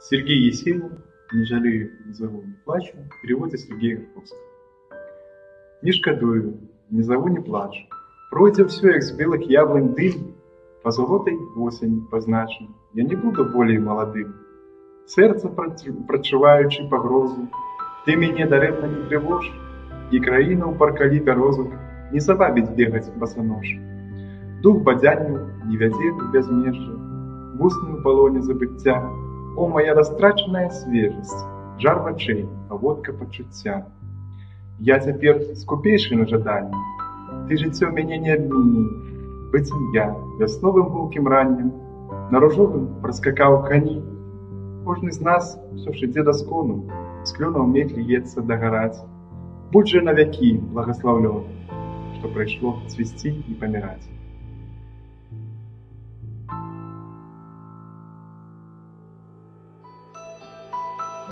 Сергей Есенин «Не жалею, не зову, не плачу» в переводе Сергея Гарковского. Не шкадую, не зову, не плачу. Пройдзе ўсё, як з белых яблонь дым, пазалотай восень пазначым, я не буду болей маладым. Сэрца прачуваючы пагрозу, ты мяне дарэмна не трывож, і краіна ў паркалі бярозак не завабіць бегаць басанож. Дух бадзянню не вядзе ў бязмежжа, вусны ў палоне забыцця. О, моя растрачаная свежасць, жар вачэй, паводка пачуцця. Я цяпер скупейшы на жаданні, ты жыццё мяне не абміні. Быццам я вясновым гулкім раннем на ружовым праскакаў кані. Кожны з нас усё ж ідзе да скону, з клёнаў медь ліецца дагараць. Будзь жа навякі благаслаўлёны, што прыйшло цвісці і паміраць.